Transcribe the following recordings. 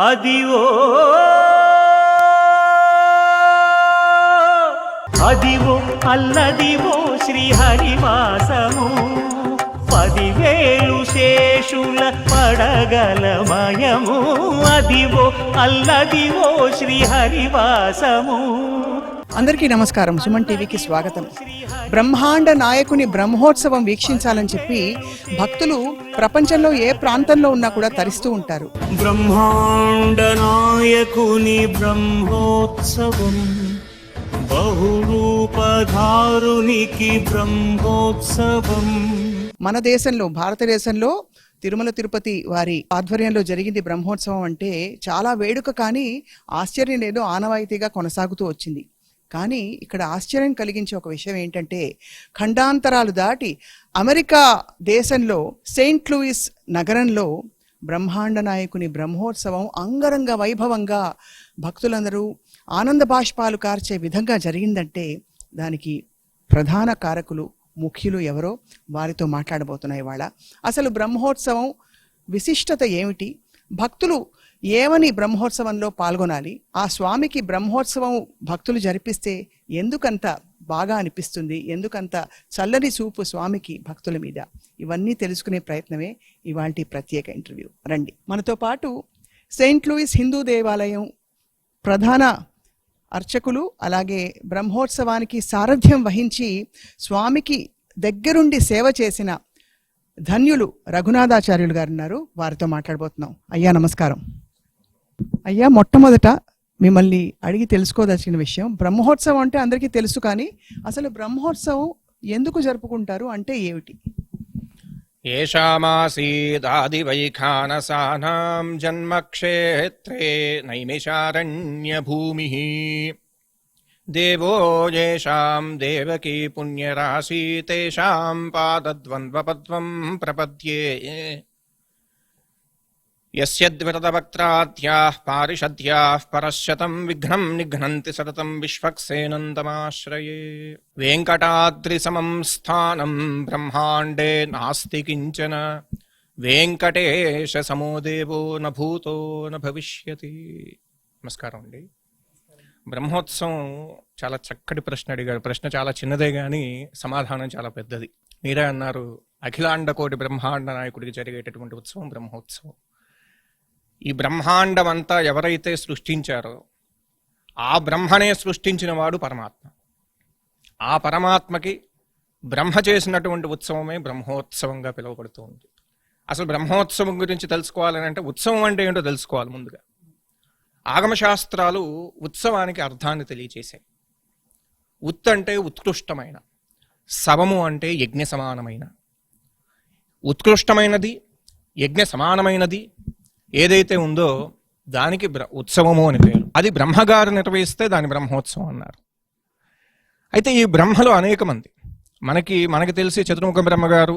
అదివో అదివో అల్లదివో శ్రీహరివాసము 10,000 శేషుల పడగలమయము. అదివో అల్లదివో శ్రీహరివాసము. అందరికీ నమస్కారం. సుమన్ టీవీకి స్వాగతం. బ్రహ్మాండ నాయకుని బ్రహ్మోత్సవం వీక్షించాలని చెప్పి భక్తులు ప్రపంచంలో ఏ ప్రాంతంలో ఉన్నా కూడా తరిస్తూ ఉంటారు. బ్రహ్మాండ నాయకుని బ్రహ్మోత్సవం, బహురూపధారునికి బ్రహ్మోత్సవం. మన దేశంలో, భారతదేశంలో తిరుమల తిరుపతి వారి ఆధ్వర్యంలో జరిగింది బ్రహ్మోత్సవం అంటే చాలా వేడుక, కానీ ఆశ్చర్యం లేదో ఆనవాయితీగా కొనసాగుతూ వచ్చింది. కానీ ఇక్కడ ఆశ్చర్యం కలిగించే ఒక విషయం ఏంటంటే, ఖండాంతరాలు దాటి అమెరికా దేశంలో సెయింట్ లూయిస్ నగరంలో బ్రహ్మాండ నాయకుని బ్రహ్మోత్సవం అంగరంగ వైభవంగా భక్తులందరూ ఆనంద బాష్పాలు కార్చే విధంగా జరిగిందంటే దానికి ప్రధాన కారకులు, ముఖ్యులు ఎవరో వారితో మాట్లాడబోతున్నాయి ఇవాళ. అసలు బ్రహ్మోత్సవం విశిష్టత ఏమిటి, భక్తులు ఏమని బ్రహ్మోత్సవంలో పాల్గొనాలి, ఆ స్వామికి బ్రహ్మోత్సవం భక్తులు జరిపిస్తే ఎందుకంత బాగా అనిపిస్తుంది, ఎందుకంత చల్లని చూపు స్వామికి భక్తుల మీద, ఇవన్నీ తెలుసుకునే ప్రయత్నమే ఇవాల్టి ప్రత్యేక ఇంటర్వ్యూ. రండి. మనతో పాటు సెయింట్ లూయిస్ హిందూ దేవాలయం ప్రధాన అర్చకులు, అలాగే బ్రహ్మోత్సవానికి సారథ్యం వహించి స్వామికి దగ్గరుండి సేవ చేసిన ధన్యులు రఘునాథాచార్యులు గారు ఉన్నారు. వారితో మాట్లాడబోతున్నాం. అయ్యా నమస్కారం. అయ్యా, మొట్టమొదట మిమ్మల్ని అడిగి తెలుసుకోదలసిన విషయం, బ్రహ్మోత్సవం అంటే అందరికీ తెలుసు, కానీ అసలు బ్రహ్మోత్సవం ఎందుకు జరుపుకుంటారు అంటే ఏమిటి? ఏషామాసీదాదివైఖానసానాం జన్మక్షేత్రే నైమిషారణ్యభూమిః దేవో యేషాం దేవకీ పుణ్యరాశి తేషాం పాదద్వంద్వపద్మం ప్రపద్యే యస్యద్విరతవక్త్రాద్యాః పారిషద్యాః పరశ్శతం విఘ్నం నిఘ్నంతి సతతం విశ్వక్సేనంతమాశ్రయే. వెంకటాద్రిసమం స్థానం బ్రహ్మాండే నాస్తి కించన, వెంకటేశ సమో దేవో న భూతో న భవిష్యతి. నమస్కారం అండి. బ్రహ్మోత్సవం చాలా చక్కటి ప్రశ్న అడిగారు. ప్రశ్న చాలా చిన్నదే కానీ సమాధానం చాలా పెద్దది. మీరే అన్నారు, అఖిలాండ కోటి బ్రహ్మాండ నాయకుడికి జరిగేటటువంటి ఉత్సవం బ్రహ్మోత్సవం. ఈ బ్రహ్మాండం అంతా ఎవరైతే సృష్టించారో ఆ బ్రహ్మనే సృష్టించిన వాడు పరమాత్మ. ఆ పరమాత్మకి బ్రహ్మ చేసినటువంటి ఉత్సవమే బ్రహ్మోత్సవంగా పిలువబడుతూ ఉంది. అసలు బ్రహ్మోత్సవం గురించి తెలుసుకోవాలని అంటే ఉత్సవం అంటే ఏంటో తెలుసుకోవాలి ముందుగా. ఆగమశాస్త్రాలు ఉత్సవానికి అర్థాన్ని తెలియచేశాయి. ఉత్ అంటే ఉత్కృష్టమైన, సవము అంటే యజ్ఞ సమానమైన. ఉత్కృష్టమైనది, యజ్ఞ సమానమైనది ఏదైతే ఉందో దానికి ఉత్సవము అని పేరు. అది బ్రహ్మగారు నిర్వహిస్తే దాని బ్రహ్మోత్సవం అన్నారు. అయితే ఈ బ్రహ్మలో అనేక మంది, మనకి తెలిసి చతుర్ముఖ బ్రహ్మగారు,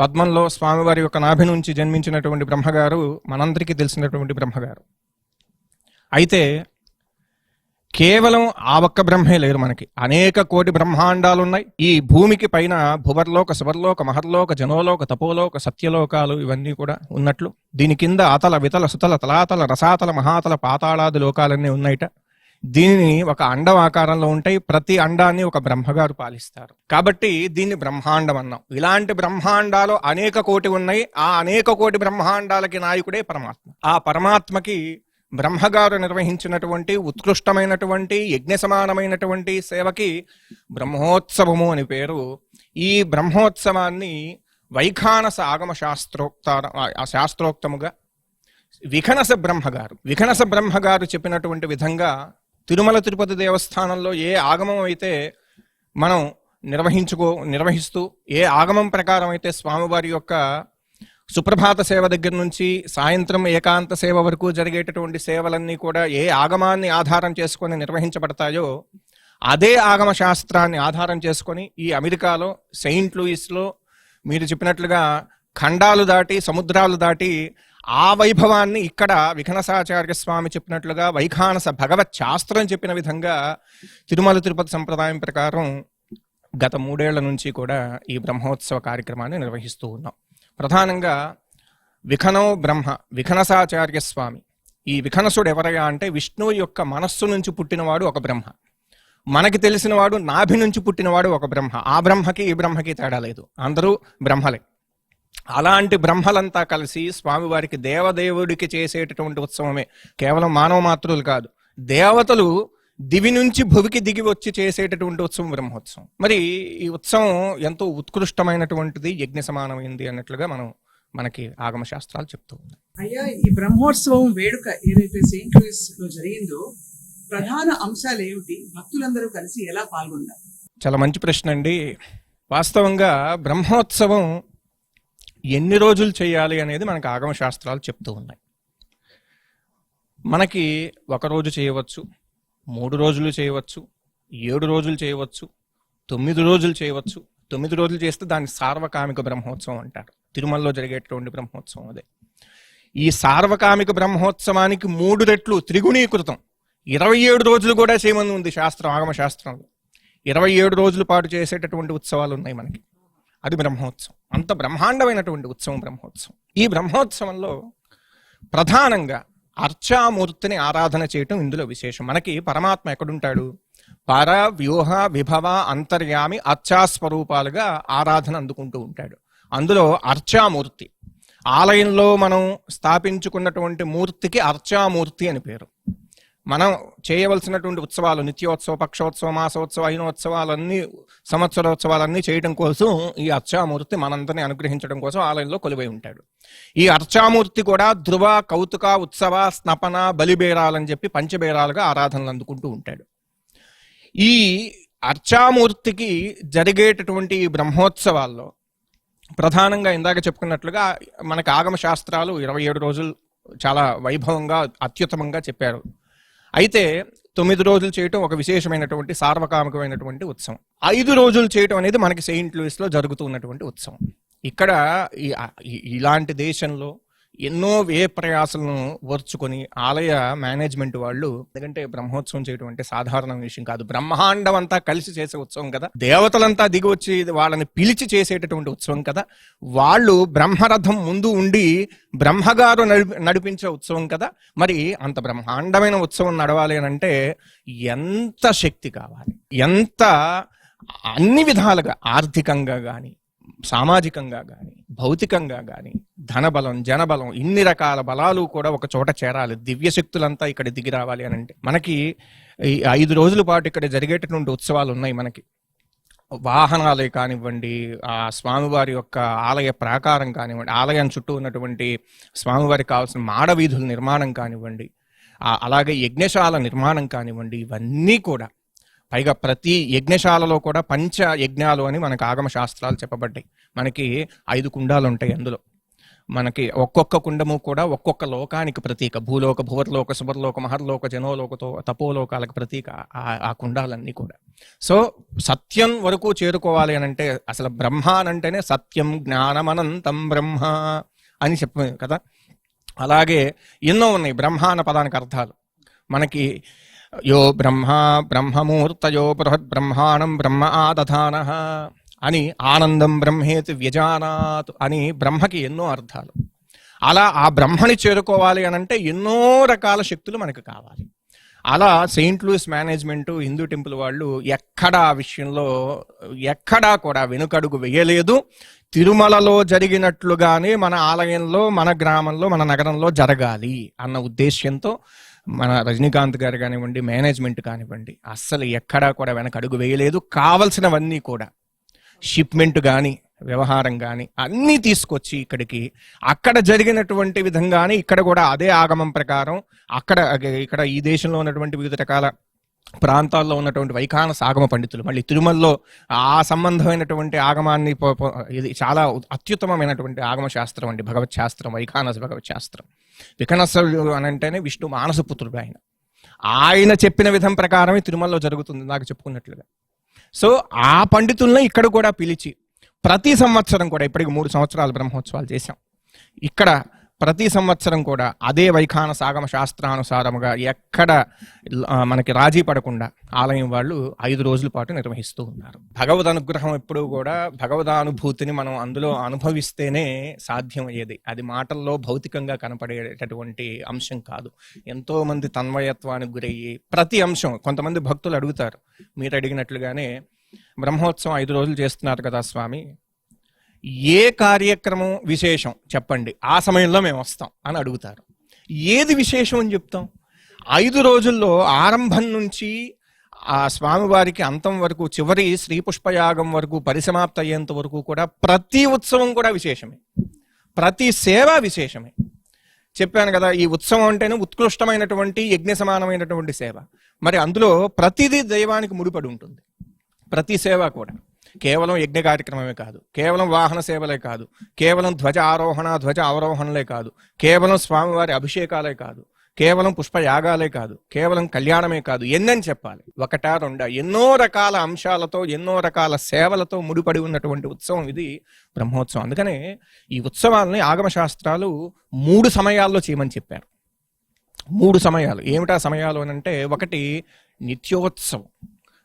పద్మంలో స్వామివారి యొక్క నాభి నుంచి జన్మించినటువంటి బ్రహ్మగారు మనందరికీ తెలిసినటువంటి బ్రహ్మగారు. అయితే కేవలం ఆ ఒక్క బ్రహ్మే లేరు, మనకి అనేక కోటి బ్రహ్మాండాలు ఉన్నాయి. ఈ భూమికి పైన భువర్లోక, శుభర్లోక, మహర్లోక, జనోలోక, తపోలోక, సత్యలోకాలు ఇవన్నీ కూడా ఉన్నట్లు దీని కింద అతల, వితల, సుతల, తలాతల, రసాతల, మహాతల, పాతాళాది లోకాలన్నీ ఉన్నాయిట. దీనిని ఒక అండం ఆకారంలో ఉంటాయి. ప్రతి అండాన్ని ఒక బ్రహ్మగారు పాలిస్తారు. కాబట్టి దీన్ని బ్రహ్మాండం అన్నాం. ఇలాంటి బ్రహ్మాండాలు అనేక కోటి ఉన్నాయి. ఆ అనేక కోటి బ్రహ్మాండాలకి నాయకుడే పరమాత్మ. ఆ పరమాత్మకి బ్రహ్మగారు నిర్వహించినటువంటి ఉత్కృష్టమైనటువంటి యజ్ఞ సమానమైనటువంటి సేవకి బ్రహ్మోత్సవము అని పేరు. ఈ బ్రహ్మోత్సవాన్ని వైఖానస ఆగమ శాస్త్రోక్తముగా విఖనస బ్రహ్మగారు చెప్పినటువంటి విధంగా తిరుమల తిరుపతి దేవస్థానంలో ఏ ఆగమం అయితే మనం నిర్వహిస్తూ, ఏ ఆగమం ప్రకారం అయితే స్వామివారి యొక్క సుప్రభాత సేవ దగ్గర నుంచి సాయంత్రం ఏకాంత సేవ వరకు జరిగేటటువంటి సేవలన్నీ కూడా ఏ ఆగమాన్ని ఆధారం చేసుకొని నిర్వహించబడతాయో అదే ఆగమ శాస్త్రాన్ని ఆధారం చేసుకొని ఈ అమెరికాలో సెయింట్ లూయిస్లో మీరు చెప్పినట్లుగా ఖండాలు దాటి, సముద్రాలు దాటి ఆ వైభవాన్ని ఇక్కడ విఘనసాచార్య స్వామి చెప్పినట్లుగా వైఖానస భగవత్ శాస్త్రం చెప్పిన విధంగా తిరుమల తిరుపతి సంప్రదాయం ప్రకారం గత 3 ఏళ్ల నుంచి కూడా ఈ బ్రహ్మోత్సవ కార్యక్రమాన్ని నిర్వహిస్తూ ఉన్నాం. ప్రధానంగా విఖనో బ్రహ్మ, విఘనసాచార్య స్వామి ఈ వికనసుడు ఎవరయ్యా అంటే విష్ణువు యొక్క మనస్సు నుంచి పుట్టినవాడు ఒక బ్రహ్మ. మనకి తెలిసినవాడు నాభి నుంచి పుట్టినవాడు ఒక బ్రహ్మ. ఆ బ్రహ్మకి ఈ బ్రహ్మకి తేడా లేదు, అందరూ బ్రహ్మలే. అలాంటి బ్రహ్మలంతా కలిసి స్వామివారికి దేవదేవుడికి చేసేటటువంటి ఉత్సవమే, కేవలం మానవ మాతృలు కాదు, దేవతలు దివి నుంచి భువికి దిగి వచ్చి చేసేటటువంటి ఉత్సవం బ్రహ్మోత్సవం. మరి ఈ ఉత్సవం ఎంతో ఉత్కృష్టమైనటువంటిది, యజ్ఞ సమానమైంది అన్నట్లుగా మనకి ఆగమ శాస్త్రాలు చెప్తూ ఉన్నాయి. అయ్యా, ఈ బ్రహ్మోత్సవం వేడుక ఏదైతే సెయింట్ లూయిస్ లో జరిగిందో ప్రధాన అంశాలు ఏమిటి? భక్తులందరూ కలిసి ఎలా పాల్గొన్నారు? చాలా మంచి ప్రశ్న అండి. వాస్తవంగా బ్రహ్మోత్సవం ఎన్ని రోజులు చేయాలి అనేది మనకు ఆగమ శాస్త్రాలు చెప్తూ ఉన్నాయి. మనకి 1 రోజు చేయవచ్చు, 3 రోజులు చేయవచ్చు, 7 రోజులు చేయవచ్చు, 9 రోజులు చేయవచ్చు. 9 రోజులు చేస్తే దాన్ని సార్వకామిక బ్రహ్మోత్సవం అంటారు. తిరుమలలో జరిగేటువంటి బ్రహ్మోత్సవం అదే. ఈ సార్వకామిక బ్రహ్మోత్సవానికి 3 రెట్లు త్రిగుణీకృతం 27 రోజులు కూడా చేయమని ఉంది శాస్త్రం, ఆగమ శాస్త్రంలో. 27 రోజుల పాటు చేసేటటువంటి ఉత్సవాలు ఉన్నాయి మనకి. అది బ్రహ్మోత్సవం. అంత బ్రహ్మాండమైనటువంటి ఉత్సవం బ్రహ్మోత్సవం. ఈ బ్రహ్మోత్సవంలో ప్రధానంగా అర్చామూర్తిని ఆరాధన చేయటం ఇందులో విశేషం. మనకి పరమాత్మ ఎక్కడుంటాడు? పర, వ్యూహ, విభవ, అంతర్యామి, అర్చాస్వరూపాలుగా ఆరాధన అందుకుంటూ ఉంటాడు. అందులో అర్చామూర్తి, ఆలయంలో మనం స్థాపించుకున్నటువంటి మూర్తికి అర్చామూర్తి అని పేరు. మనం చేయవలసినటువంటి ఉత్సవాలు, నిత్యోత్సవ, పక్షోత్సవ, మాసోత్సవ, అయినోత్సవాలన్నీ, సంవత్సరోత్సవాలన్నీ చేయడం కోసం ఈ అర్చామూర్తి మనందరినీ అనుగ్రహించడం కోసం ఆలయంలో కొలువై ఉంటాడు. ఈ అర్చామూర్తి కూడా ధ్రువ, కౌతుక, ఉత్సవ, స్నపన, బలిబేరాలని చెప్పి పంచబేరాలుగా ఆరాధనలు అందుకుంటూ ఉంటాడు. ఈ అర్చామూర్తికి జరిగేటటువంటి ఈ బ్రహ్మోత్సవాల్లో ప్రధానంగా ఇందాక చెప్పుకున్నట్లుగా మనకు ఆగమ శాస్త్రాలు 27 రోజులు చాలా వైభవంగా అత్యుత్తమంగా చెప్పారు. అయితే 9 రోజులు చేయటం ఒక విశేషమైనటువంటి సార్వకామికమైనటువంటి ఉత్సవం. 5 రోజులు చేయటం అనేది మనకి సెయింట్ లూయిస్లో జరుగుతున్నటువంటి ఉత్సవం. ఇక్కడ ఇలాంటి దేశంలో ఎన్నో వ్యయ ప్రయాసాలను ఓర్చుకొని ఆలయ మేనేజ్మెంట్ వాళ్ళు, ఎందుకంటే బ్రహ్మోత్సవం చేయడం అంటే సాధారణ విషయం కాదు, బ్రహ్మాండం అంతా కలిసి చేసే ఉత్సవం కదా, దేవతలంతా దిగి వచ్చి వాళ్ళని పిలిచి చేసేటటువంటి ఉత్సవం కదా, వాళ్ళు బ్రహ్మరథం ముందు ఉండి బ్రహ్మగారు నడిపించే ఉత్సవం కదా. మరి అంత బ్రహ్మాండమైన ఉత్సవం నడవాలి అని అంటే ఎంత శక్తి కావాలి, ఎంత అన్ని విధాలుగా, ఆర్థికంగా కానీ, సామాజికంగా కానీ, భౌతికంగా కానీ, ధనబలం, జనబలం, ఇన్ని రకాల బలాలు కూడా ఒక చోట చేరాలి. దివ్యశక్తులంతా ఇక్కడ దిగి రావాలి అని అంటే మనకి ఈ 5 రోజుల పాటు ఇక్కడ జరిగేటటువంటి ఉత్సవాలు ఉన్నాయి. మనకి వాహనాలే కానివ్వండి, ఆ స్వామివారి యొక్క ఆలయ ప్రాకారం కానివ్వండి, ఆలయం చుట్టూ ఉన్నటువంటి స్వామివారికి కావాల్సిన మాడవీధుల నిర్మాణం కానివ్వండి, అలాగే యజ్ఞశాల నిర్మాణం కానివ్వండి, ఇవన్నీ కూడా, పైగా ప్రతి యజ్ఞశాలలో కూడా 5 యజ్ఞాలు అని మనకు ఆగమ శాస్త్రాలు చెప్పబడ్డాయి. మనకి 5 కుండాలు ఉంటాయి. అందులో మనకి ఒక్కొక్క కుండము కూడా ఒక్కొక్క లోకానికి ప్రతీక. భూలోక, భువర్లోక, శుభర్లోక, మహర్లోక, జనోలోకతో తపోలోకాలకు ప్రతీక ఆ కుండాలన్నీ కూడా. సో సత్యం వరకు చేరుకోవాలి అని అంటే, అసలు బ్రహ్మ అనంటేనే సత్యం, జ్ఞానమనంతం బ్రహ్మ అని చెప్పాం కదా. అలాగే ఎన్నో ఉన్నాయి బ్రహ్మ అన్న పదానికి అర్థాలు. మనకి యో బ్రహ్మ బ్రహ్మమూర్తయో బృహద్ బ్రహ్మాణం బ్రహ్మ ఆదధాన అని, ఆనందం బ్రహ్మేతి వ్యజానాత్ అని బ్రహ్మకి ఎన్నో అర్థాలు. అలా ఆ బ్రహ్మని చేరుకోవాలి అనంటే ఎన్నో రకాల శక్తులు మనకు కావాలి. అలా saint Louis management, Hindu temple వాళ్ళు ఎక్కడా ఆ విషయంలో ఎక్కడా కూడా వెనుకడుగు వేయలేదు. తిరుమలలో జరిగినట్లుగానే మన ఆలయంలో, మన గ్రామంలో, మన నగరంలో జరగాలి అన్న ఉద్దేశ్యంతో మన రజనీకాంత్ గారు కానివ్వండి, మేనేజ్మెంట్ కానివ్వండి, అస్సలు ఎక్కడా కూడా వెనక అడుగు వేయలేదు. కావలసినవన్నీ కూడా, షిప్మెంట్ కానీ, వ్యవహారం కానీ అన్నీ తీసుకొచ్చి ఇక్కడికి, అక్కడ జరిగినటువంటి విధంగానే ఇక్కడ కూడా అదే ఆగమం ప్రకారం ఇక్కడ ఈ దేశంలో ఉన్నటువంటి వివిధ రకాల ప్రాంతాల్లో ఉన్నటువంటి వైఖానస ఆగమ పండితులు మళ్ళీ తిరుమలలో ఆ సంబంధమైనటువంటి ఆగమాన్ని, ఇది చాలా అత్యుత్తమమైనటువంటి ఆగమ శాస్త్రం అండి, భగవత్ శాస్త్రం, వైఖానస భగవత్ శాస్త్రం. వికనసుడు అని అంటేనే విష్ణు మానసపుత్రుడు. ఆయన చెప్పిన విధం ప్రకారమే తిరుమలలో జరుగుతుంది నాకు చెప్పుకున్నట్లుగా. సో ఆ పండితుల్ని ఇక్కడ కూడా పిలిచి ప్రతి సంవత్సరం కూడా, ఇప్పటికి 3 సంవత్సరాలు బ్రహ్మోత్సవాలు చేశాం. ఇక్కడ ప్రతి సంవత్సరం కూడా అదే వైఖాన సాగమ శాస్త్రానుసారముగా ఎక్కడ మనకి రాజీ పడకుండా ఆలయం వాళ్ళు 5 రోజుల పాటు నిర్వహిస్తూ ఉన్నారు. భగవద్ అనుగ్రహం ఎప్పుడూ కూడా భగవదానుభూతిని మనం అందులో అనుభవిస్తేనే సాధ్యమయ్యేది. అది మాటల్లో భౌతికంగా కనపడేటటువంటి అంశం కాదు. ఎంతో మంది తన్మయత్వానికి గురయ్యి ప్రతి అంశం, కొంతమంది భక్తులు అడుగుతారు మీరు అడిగినట్లుగానే, బ్రహ్మోత్సవం 5 రోజులు చేస్తున్నారు కదా స్వామి, ఏ కార్యక్రమం విశేషం చెప్పండి, ఆ సమయంలో మేము వస్తాం అని అడుగుతారు. ఏది విశేషం అని చెప్తాం? 5 రోజుల్లో ఆరంభం నుంచి ఆ స్వామివారికి అంతం వరకు, చివరి శ్రీ పుష్పయాగం వరకు పరిసమాప్తి అయ్యేంత వరకు కూడా ప్రతి ఉత్సవం కూడా విశేషమే, ప్రతి సేవ విశేషమే. చెప్పాను కదా, ఈ ఉత్సవం అంటేనే ఉత్కృష్టమైనటువంటి యజ్ఞ సమానమైనటువంటి సేవ. మరి అందులో ప్రతిదీ దైవానికి ముడిపడి ఉంటుంది. ప్రతి సేవ కూడా కేవలం యజ్ఞ కార్యక్రమమే కాదు, కేవలం వాహన సేవలే కాదు, కేవలం ధ్వజ ఆరోహణ ధ్వజ అవరోహణలే కాదు, కేవలం స్వామివారి అభిషేకాలే కాదు, కేవలం పుష్పయాగాలే కాదు, కేవలం కళ్యాణమే కాదు, ఎన్నని చెప్పాలి, 1, 2 ఎన్నో రకాల అంశాలతో ఎన్నో రకాల సేవలతో ముడిపడి ఉన్నటువంటి ఉత్సవం ఇది బ్రహ్మోత్సవం. అందుకనే ఈ ఉత్సవాలని ఆగమ శాస్త్రాలు 3 సమయాల్లో చేయమని చెప్పారు. 3 సమయాలు. ఏమిటా సమయాలు అని అంటే, ఒకటి నిత్యోత్సవం.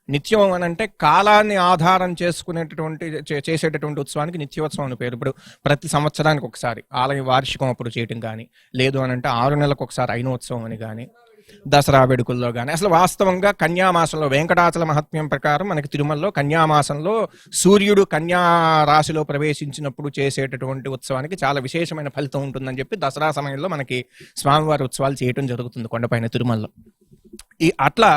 నిత్యం అని అంటే కాలాన్ని ఆధారం చేసుకునేటటువంటి చేసేటటువంటి ఉత్సవానికి నిత్యోత్సవం అని పేరు. ఇప్పుడు ప్రతి సంవత్సరానికి ఒకసారి ఆలయ వార్షికం అప్పుడు చేయటం కానీ, లేదు అని అంటే 6 నెలలకు ఒకసారి అయినోత్సవం అని కానీ, దసరా వేడుకల్లో కానీ, అసలు వాస్తవంగా కన్యామాసంలో వెంకటాచల మహత్మ్యం ప్రకారం మనకి తిరుమలలో కన్యామాసంలో సూర్యుడు కన్యా రాశిలో ప్రవేశించినప్పుడు చేసేటటువంటి ఉత్సవానికి చాలా విశేషమైన ఫలితం ఉంటుందని చెప్పి దసరా సమయంలో మనకి స్వామివారి ఉత్సవాలు చేయటం జరుగుతుంది కొండపైన తిరుమలలో. అట్లా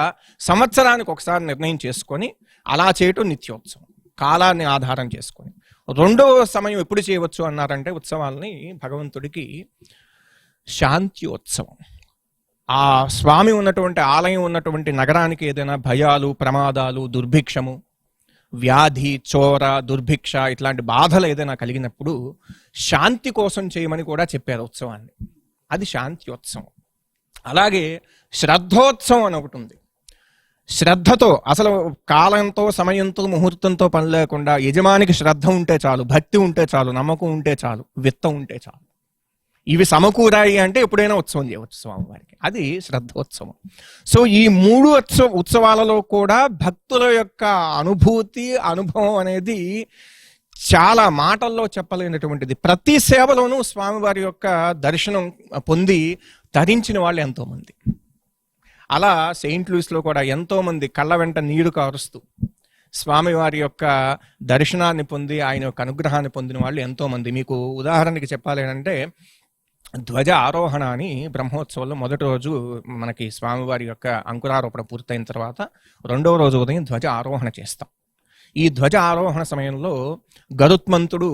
సంవత్సరానికి ఒకసారి నిర్ణయం చేసుకొని అలా చేయటం నిత్యోత్సవం, కాలాన్ని ఆధారం చేసుకొని. 2వ సమయం ఎప్పుడు చేయవచ్చు అన్నారంటే, ఉత్సవాలని భగవంతుడికి శాంత్యోత్సవం. ఆ స్వామి ఉన్నటువంటి ఆలయం ఉన్నటువంటి నగరానికి ఏదైనా భయాలు, ప్రమాదాలు, దుర్భిక్షము, వ్యాధి, చోర, దుర్భిక్ష ఇట్లాంటి బాధలు ఏదైనా కలిగినప్పుడు శాంతి కోసం చేయమని కూడా చెప్పారు ఉత్సవాన్ని. అది శాంత్యోత్సవం. అలాగే శ్రద్ధోత్సవం అని ఒకటి ఉంది. శ్రద్ధతో, అసలు కాలంతో సమయంతో ముహూర్తంతో పని లేకుండా యజమానికి శ్రద్ధ ఉంటే చాలు, భక్తి ఉంటే చాలు, నమ్మకం ఉంటే చాలు, విత్తం ఉంటే చాలు, ఇవి సమకూరాయి అంటే ఎప్పుడైనా ఉత్సవం చేయవచ్చు స్వామివారికి. అది శ్రద్ధోత్సవం. సో ఈ 3 ఉత్సవాలలో కూడా భక్తుల యొక్క అనుభూతి, అనుభవం అనేది చాలా మాటల్లో చెప్పలేనటువంటిది. ప్రతి సేవలోనూ స్వామివారి యొక్క దర్శనం పొంది తరించిన వాళ్ళు ఎంతోమంది. అలా సెయింట్ లూయిస్లో కూడా ఎంతోమంది కళ్ళ వెంట నీరు కారుస్తూ స్వామివారి యొక్క దర్శనాన్ని పొంది ఆయన యొక్క అనుగ్రహాన్ని పొందిన వాళ్ళు ఎంతోమంది. మీకు ఉదాహరణకి చెప్పాలి అంటే, ధ్వజ ఆరోహణ అని బ్రహ్మోత్సవంలో మొదటి రోజు మనకి స్వామివారి యొక్క అంకురారోపణ పూర్తయిన తర్వాత 2వ రోజు ఉదయం ధ్వజ ఆరోహణ చేస్తాం. ఈ ధ్వజ ఆరోహణ సమయంలో గరుత్మంతుడు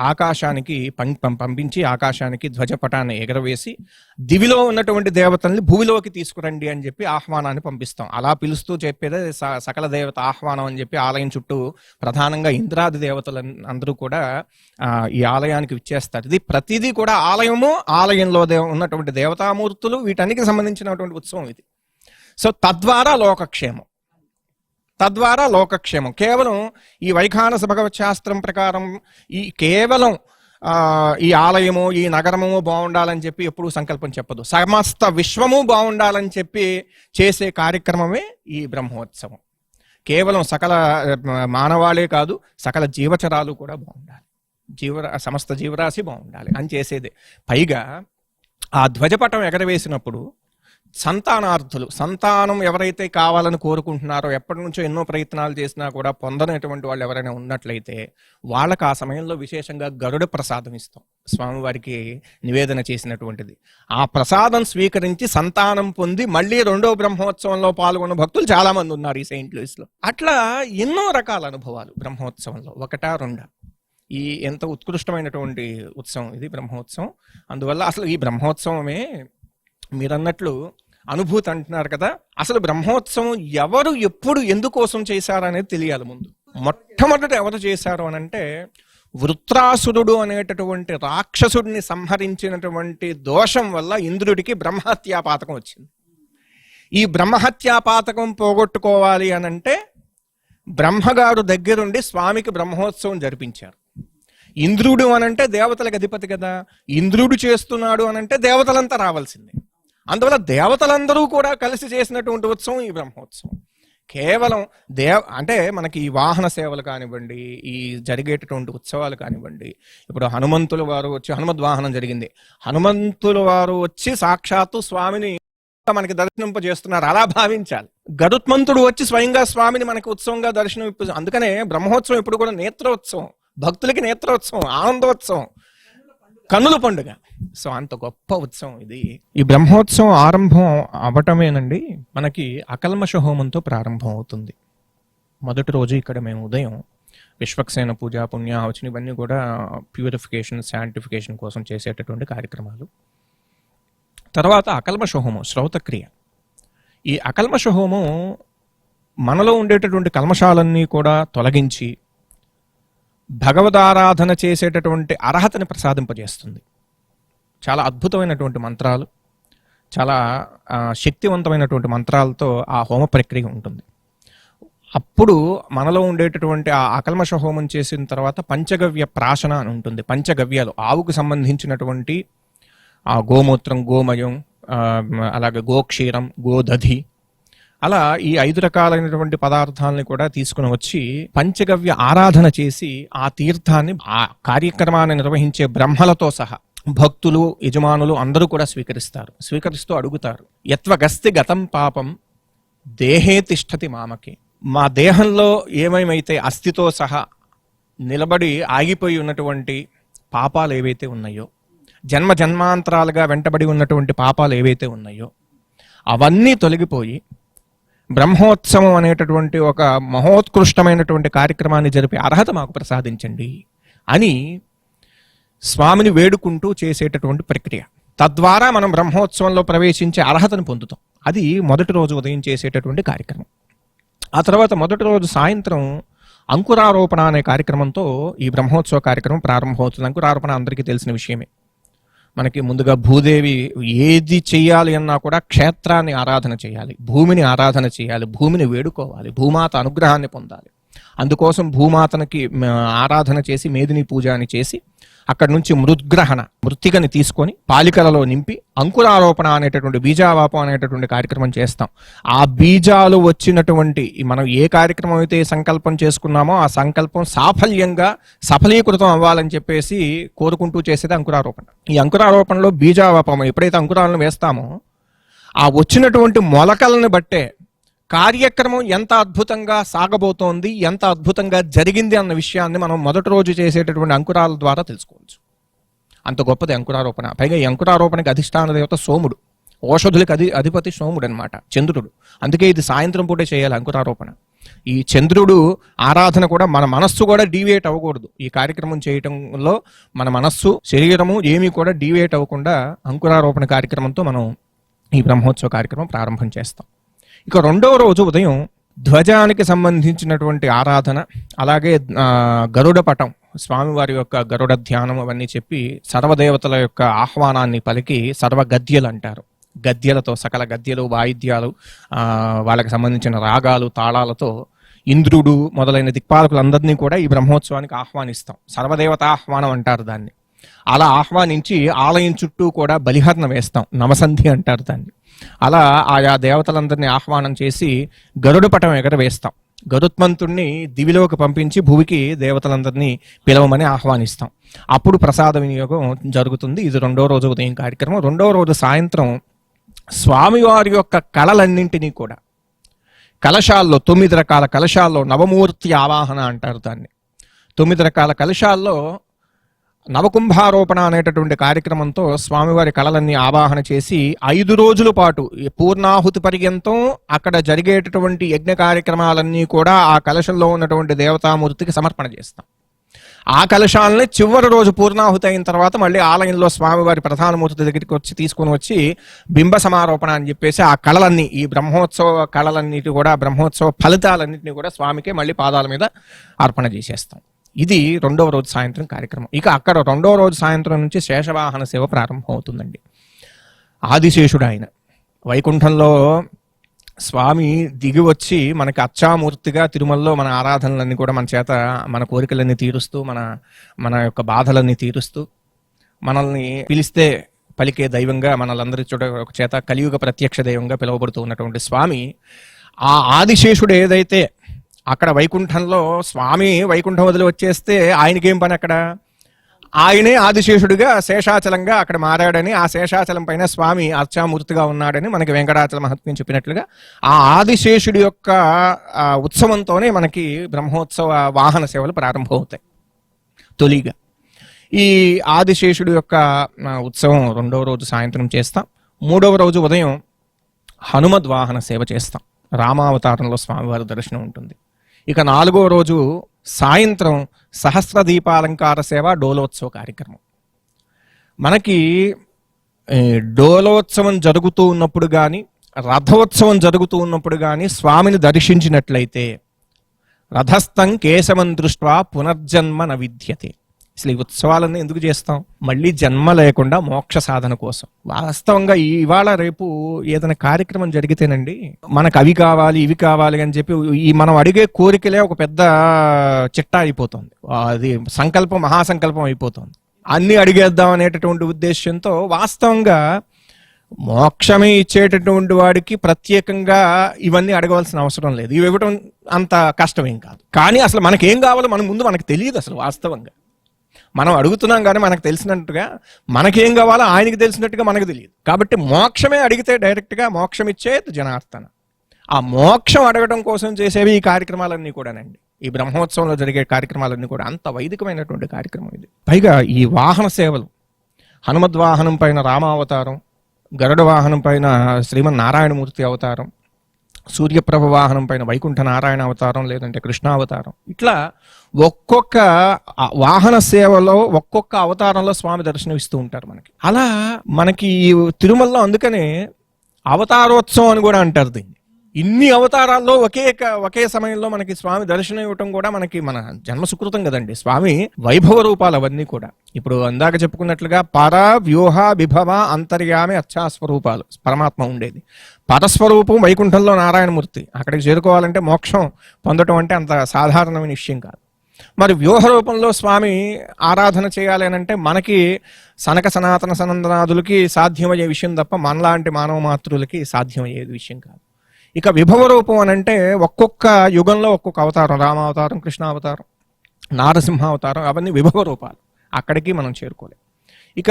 ఆకాశానికి పంపించి ఆకాశానికి ధ్వజపటాన్ని ఎగరవేసి దివిలో ఉన్నటువంటి దేవతల్ని భూమిలోకి తీసుకురండి అని చెప్పి ఆహ్వానాన్ని పంపిస్తాం. అలా పిలుస్తూ చెప్పేదే సకల దేవత ఆహ్వానం అని చెప్పి ఆలయం చుట్టూ ప్రధానంగా ఇంద్రాది దేవతలు అందరూ కూడా ఈ ఆలయానికి విచ్చేస్తారు. ఇది ప్రతిదీ కూడా ఆలయము, ఆలయంలో ఉన్నటువంటి దేవతామూర్తులు, వీటన్నిటికి సంబంధించినటువంటి ఉత్సవం ఇది. సో తద్వారా లోకక్షేమం. కేవలం ఈ వైఖానస భగవత్ శాస్త్రం ప్రకారం కేవలం ఈ ఆలయము, ఈ నగరము బాగుండాలని చెప్పి ఎప్పుడూ సంకల్పం చెప్పదు. సమస్త విశ్వము బాగుండాలని చెప్పి చేసే కార్యక్రమమే ఈ బ్రహ్మోత్సవం. కేవలం సకల మానవాళే కాదు, సకల జీవచరాలు కూడా బాగుండాలి, సమస్త జీవరాశి బాగుండాలి అని చేసేదే. పైగా ఆ ధ్వజపటం ఎగరవేసినప్పుడు సంతానార్థులు, సంతానం ఎవరైతే కావాలని కోరుకుంటున్నారో, ఎప్పటి నుంచో ఎన్నో ప్రయత్నాలు చేసినా కూడా పొందనటువంటి వాళ్ళు ఎవరైనా ఉన్నట్లయితే వాళ్ళకి ఆ సమయంలో విశేషంగా గరుడ ప్రసాదం ఇస్తాం, స్వామివారికి నివేదన చేసినటువంటిది. ఆ ప్రసాదం స్వీకరించి సంతానం పొంది మళ్ళీ 2వ బ్రహ్మోత్సవంలో పాల్గొన్న భక్తులు చాలా మంది ఉన్నారు ఈ సెయింట్ లూయిస్లో. అట్లా ఎన్నో రకాల అనుభవాలు బ్రహ్మోత్సవంలో. 1, 2 ఈ ఎంత ఉత్కృష్టమైనటువంటి ఉత్సవం ఇది బ్రహ్మోత్సవం. అందువల్ల అసలు ఈ బ్రహ్మోత్సవమే మీరన్నట్లు అనుభూతి అంటున్నారు కదా, అసలు బ్రహ్మోత్సవం ఎవరు, ఎప్పుడు, ఎందుకోసం చేశారు అనేది తెలియాలి ముందు. మొట్టమొదట ఎవరు చేశారు అని అంటే, వృత్రాసురుడు అనేటటువంటి రాక్షసుడిని సంహరించినటువంటి దోషం వల్ల ఇంద్రుడికి బ్రహ్మహత్యాపాతకం వచ్చింది. ఈ బ్రహ్మహత్యాపాతకం పోగొట్టుకోవాలి అని అంటే బ్రహ్మగారు దగ్గరుండి స్వామికి బ్రహ్మోత్సవం జరిపించారు. ఇంద్రుడు అనంటే దేవతలకు అధిపతి కదా, ఇంద్రుడు చేస్తున్నాడు అనంటే దేవతలంతా రావాల్సిందే. అందువల్ల దేవతలందరూ కూడా కలిసి చేసినటువంటి ఉత్సవం ఈ బ్రహ్మోత్సవం. కేవలం అంటే మనకి ఈ వాహన సేవలు కానివ్వండి, ఈ జరిగేటటువంటి ఉత్సవాలు కానివ్వండి, ఇప్పుడు హనుమంతుల వారు వచ్చి హనుమద్వాహనం జరిగింది, హనుమంతుల వారు వచ్చి సాక్షాత్తు స్వామిని మనకి దర్శనింపజేస్తున్నారు, అలా భావించాలి. గరుత్మంతుడు వచ్చి స్వయంగా స్వామిని మనకి ఉత్సవంగా దర్శనం అందుకనే బ్రహ్మోత్సవం ఇప్పుడు కూడా నేత్రోత్సవం, భక్తులకి నేత్రోత్సవం, ఆనందోత్సవం, కన్నుల పండుగ. సో అంత గొప్ప ఉత్సవం ఇది. ఈ బ్రహ్మోత్సవం ఆరంభం అవటమేనండి మనకి అకల్మష హోమంతో ప్రారంభం అవుతుంది. మొదటి రోజు ఇక్కడ మేము ఉదయం విశ్వక్సేన పూజ, పుణ్యాహవచనం ఇవన్నీ కూడా ప్యూరిఫికేషన్, శాంటిఫికేషన్ కోసం చేసేటటువంటి కార్యక్రమాలు. తర్వాత అకల్మష హోమం, శ్రౌతక్రియ. ఈ అకల్మష హోమం మనలో ఉండేటటువంటి కల్మషాలన్నీ కూడా తొలగించి భగవదారాధన చేసేటటువంటి అర్హతని ప్రసాదింపజేస్తుంది. చాలా అద్భుతమైనటువంటి మంత్రాలు, చాలా శక్తివంతమైనటువంటి మంత్రాలతో ఆ హోమ ప్రక్రియ ఉంటుంది. అప్పుడు మనలో ఉండేటటువంటి ఆ అకల్మష హోమం చేసిన తర్వాత పంచగవ్య ప్రాశన అని ఉంటుంది. పంచగవ్యాలు, ఆవుకు సంబంధించినటువంటి ఆ గోమూత్రం, గోమయం, అలాగే గోక్షీరం, గోదధి, అలా ఈ 5 రకాలైనటువంటి పదార్థాలని కూడా తీసుకుని వచ్చి పంచగవ్య ఆరాధన చేసి ఆ తీర్థాన్ని ఆ కార్యక్రమాన్ని నిర్వహించే బ్రహ్మలతో సహా భక్తులు, యజమానులు అందరూ కూడా స్వీకరిస్తూ అడుగుతారు, యత్వగస్తి గతం పాపం దేహే తిష్టతి మామకి. మా దేహంలో ఏమేమైతే అస్థితో సహా నిలబడి ఆగిపోయి ఉన్నటువంటి పాపాలు ఏవైతే ఉన్నాయో, జన్మ జన్మాంతరాలుగా వెంటబడి ఉన్నటువంటి పాపాలు ఏవైతే ఉన్నాయో అవన్నీ తొలగిపోయి బ్రహ్మోత్సవం అనేటటువంటి ఒక మహోత్కృష్టమైనటువంటి కార్యక్రమాన్ని జరిపే అర్హత మాకు ప్రసాదించండి అని స్వామిని వేడుకుంటూ చేసేటటువంటి ప్రక్రియ. తద్వారా మనం బ్రహ్మోత్సవంలో ప్రవేశించే అర్హతను పొందుతాం. అది మొదటి రోజు ఉదయం చేసేటటువంటి కార్యక్రమం. ఆ తర్వాత మొదటి రోజు సాయంత్రం అంకురారోపణ అనే కార్యక్రమంతో ఈ బ్రహ్మోత్సవ కార్యక్రమం ప్రారంభమవుతుంది. అంకురారోపణ అందరికీ తెలిసిన విషయమే. మనకి ముందుగా భూదేవి ఏది చెయ్యాలి అన్నా కూడా క్షేత్రాన్ని ఆరాధన చేయాలి, భూమిని ఆరాధన చేయాలి, భూమిని వేడుకోవాలి, భూమాత అనుగ్రహాన్ని పొందాలి. అందుకోసం భూమాతనికి ఆరాధన చేసి మేదిని పూజ అని చేసి అక్కడి నుంచి మృత్తికని తీసుకొని పాలికలలో నింపి అంకురారోపణ అనేటటువంటి బీజావాపం అనేటటువంటి కార్యక్రమం చేస్తాం. ఆ బీజాలు వచ్చినటువంటి మనం ఏ కార్యక్రమం అయితే సంకల్పం చేసుకున్నామో ఆ సంకల్పం సఫలీకృతం అవ్వాలని చెప్పేసి కోరుకుంటూ చేసేది అంకురారోపణ. ఈ అంకురారోపణలో బీజావాపం ఎప్పుడైతే అంకురాలను వేస్తామో ఆ వచ్చినటువంటి మొలకలను బట్టే కార్యక్రమం ఎంత అద్భుతంగా సాగబోతోంది, ఎంత అద్భుతంగా జరిగింది అన్న విషయాన్ని మనం మొదటి రోజు చేసేటటువంటి అంకురాల ద్వారా తెలుసుకోవచ్చు. అంత గొప్పది అంకురారోపణ. పైగా ఈ అంకురారోపణకి అధిష్టాన దేవత సోముడు, ఓషధులకి అధిపతి సోముడు అనమాట, చంద్రుడు. అందుకే ఇది సాయంత్రం పూటే చేయాలి అంకురారోపణ. ఈ చంద్రుడు ఆరాధన కూడా మన మనస్సు కూడా డీవియేట్ అవ్వకూడదు. ఈ కార్యక్రమం చేయటంలో మన మనస్సు, శరీరము ఏమీ కూడా డీవియేట్ అవ్వకుండా అంకురారోపణ కార్యక్రమంతో మనం ఈ బ్రహ్మోత్సవ కార్యక్రమం ప్రారంభం చేస్తాం. ఇక రెండవ రోజు ఉదయం ధ్వజానికి సంబంధించినటువంటి ఆరాధన, అలాగే గరుడ పటం, స్వామివారి యొక్క గరుడ ధ్యానం అవన్నీ చెప్పి సర్వదేవతల యొక్క ఆహ్వానాన్ని పలికి సర్వగద్యలు అంటారు. గద్యలతో, సకల గద్యలు, వాయిద్యాలు, వాళ్ళకి సంబంధించిన రాగాలు, తాళాలతో ఇంద్రుడు మొదలైన దిక్పాలకులందరినీ కూడా ఈ బ్రహ్మోత్సవానికి ఆహ్వానిస్తాం. సర్వదేవత ఆహ్వానం అంటారు దాన్ని. అలా ఆహ్వానించి ఆలయం చుట్టూ కూడా బలిహరణ వేస్తాం, నవసంధి అంటారు దాన్ని. అలా ఆయా దేవతలందరినీ ఆహ్వానం చేసి గరుడ పటం ఎగరవేస్తాం. గరుత్మంతుణ్ణి దివిలోకి పంపించి భూమికి దేవతలందరినీ పిలవమని ఆహ్వానిస్తాం. అప్పుడు ప్రసాద వినియోగం జరుగుతుంది. ఇది రెండో రోజు ఉదయం కార్యక్రమం. రెండో రోజు సాయంత్రం స్వామివారి యొక్క కళలన్నింటినీ కూడా కలశాల్లో, 9 రకాల కలశాల్లో నవమూర్తి ఆవాహన అంటారు దాన్ని. 9 రకాల కలశాల్లో నవకుంభారోపణ అనేటటువంటి కార్యక్రమంతో స్వామివారి కళలన్నీ ఆవాహన చేసి 5 రోజుల పాటు పూర్ణాహుతి పర్యంతం అక్కడ జరిగేటటువంటి యజ్ఞ కార్యక్రమాలన్నీ కూడా ఆ కలశంలో ఉన్నటువంటి దేవతామూర్తికి సమర్పణ చేస్తాం. ఆ కలశాలని చివరి రోజు పూర్ణాహుతి అయిన తర్వాత మళ్ళీ ఆలయంలో స్వామివారి ప్రధానమూర్తి దగ్గరికి వచ్చి తీసుకుని వచ్చి బింబ సమారోపణ అని చెప్పేసి ఆ కళలన్నీ, ఈ బ్రహ్మోత్సవ కళలన్నిటి కూడా, బ్రహ్మోత్సవ ఫలితాలన్నింటినీ కూడా స్వామికే మళ్ళీ పాదాల మీద అర్పణ చేసేస్తాం. ఇది రెండవ రోజు సాయంత్రం కార్యక్రమం. ఇక అక్కడ రెండవ రోజు సాయంత్రం నుంచి శేషవాహన సేవ ప్రారంభం అవుతుందండి. ఆదిశేషుడు ఆయన వైకుంఠంలో స్వామి దిగి వచ్చి మనకి అచ్చామూర్తిగా తిరుమలలో మన ఆరాధనలన్నీ కూడా మన చేత మన కోరికలన్నీ తీరుస్తూ మన యొక్క బాధలన్నీ తీరుస్తూ మనల్ని పిలిస్తే పలికే దైవంగా మనలందరి చోట ఒక చేత కలియుగ ప్రత్యక్ష దైవంగా పిలువబడుతూ ఉన్నటువంటి స్వామి, ఆ ఆదిశేషుడు ఏదైతే అక్కడ వైకుంఠంలో స్వామి వైకుంఠం వదిలి వచ్చేస్తే ఆయనకేం పని అక్కడ, ఆయనే ఆదిశేషుడిగా శేషాచలంగా అక్కడ మారాడని, ఆ శేషాచలం పైన స్వామి అర్చామూర్తిగా ఉన్నాడని మనకి వెంకటాచల మహాత్మ్యం చెప్పినట్లుగా ఆ ఆదిశేషుడి యొక్క ఉత్సవంతోనే మనకి బ్రహ్మోత్సవ వాహన సేవలు ప్రారంభమవుతాయి. తొలిగా ఈ ఆదిశేషుడి యొక్క ఉత్సవం 2వ రోజు సాయంత్రం చేస్తాం. 3వ రోజు ఉదయం హనుమద్ వాహన సేవ చేస్తాం. రామావతారంలో స్వామివారి దర్శనం ఉంటుంది. ఇక 4వ రోజు సాయంత్రం సహస్ర దీపాలంకార సేవ డోలోత్సవ కార్యక్రమం. మనకి డోలోత్సవం జరుగుతూ ఉన్నప్పుడు కానీ రథోత్సవం జరుగుతూ ఉన్నప్పుడు కానీ స్వామిని దర్శించినట్లయితే రథస్థం కేశవం దృష్ట్వా పునర్జన్మ న విద్యతే. అసలు ఈ ఉత్సవాలన్నీ ఎందుకు చేస్తాం? మళ్ళీ జన్మ లేకుండా మోక్ష సాధన కోసం. వాస్తవంగా ఇవాళ రేపు ఏదైనా కార్యక్రమం జరిగితేనండి మనకు అవి కావాలి ఇవి కావాలి అని చెప్పి ఈ మనం అడిగే కోరికలే ఒక పెద్ద చిట్టా అయిపోతుంది. అది సంకల్పం మహాసంకల్పం అయిపోతుంది. అన్ని అడిగేద్దాం అనేటటువంటి ఉద్దేశంతో వాస్తవంగా మోక్షమే ఇచ్చేటటువంటి వాడికి ప్రత్యేకంగా ఇవన్నీ అడగవలసిన అవసరం లేదు. ఇవి ఇవ్వటం అంత కష్టమేం కాదు. కానీ అసలు మనకేం కావాలో మనకు తెలియదు. అసలు వాస్తవంగా మనం అడుగుతున్నాం కానీ మనకు తెలిసినట్టుగా మనకేం కావాలో ఆయనకి తెలిసినట్టుగా మనకు తెలియదు. కాబట్టి మోక్షమే అడిగితే డైరెక్ట్గా మోక్షం ఇచ్చేది జనార్దన. ఆ మోక్షం అడగడం కోసం చేసేవి ఈ కార్యక్రమాలన్నీ కూడానండి. ఈ బ్రహ్మోత్సవంలో జరిగే కార్యక్రమాలన్నీ కూడా అంత వైదికమైనటువంటి కార్యక్రమం ఇది. పైగా ఈ వాహన సేవలు హనుమద్వాహనం పైన రామావతారం, గరుడ వాహనం పైన శ్రీమన్నారాయణమూర్తి అవతారం, సూర్యప్రభ వాహనం పైన వైకుంఠ నారాయణ అవతారం లేదంటే కృష్ణావతారం, ఇట్లా ఒక్కొక్క వాహన సేవలో ఒక్కొక్క అవతారంలో స్వామి దర్శనం ఇస్తూ ఉంటారు మనకి. అలా మనకి తిరుమలలో అందుకనే అవతారోత్సవం అని కూడా అంటారు దీన్ని. ఇన్ని అవతారాల్లో ఒకే సమయంలో మనకి స్వామి దర్శనం ఇవ్వటం కూడా మన జన్మ సుకృతం కదండి. స్వామి వైభవ రూపాలు అవన్నీ కూడా ఇప్పుడు అందాక చెప్పుకున్నట్లుగా పర వ్యూహ విభవ అంతర్యామి అచ్చాస్వరూపాలు పరమాత్మ ఉండేది. పరస్వరూపం వైకుంఠంలో నారాయణమూర్తి. అక్కడికి చేరుకోవాలంటే మోక్షం పొందటం అంటే అంత సాధారణమైన విషయం కాదు. మరి వ్యూహ రూపంలో స్వామి ఆరాధన చేయాలి అని అంటే మనకి సనక సనాతన సనందనాదులకి సాధ్యమయ్యే విషయం తప్ప మనలాంటి మానవ మాతృలకి సాధ్యమయ్యే విషయం కాదు. ఇక విభవ రూపం అని అంటే ఒక్కొక్క యుగంలో ఒక్కొక్క అవతారం, రామావతారం, కృష్ణావతారం, నారసింహావతారం, అవన్నీ విభవ రూపాలు. అక్కడికి మనం చేరుకోలేం. ఇక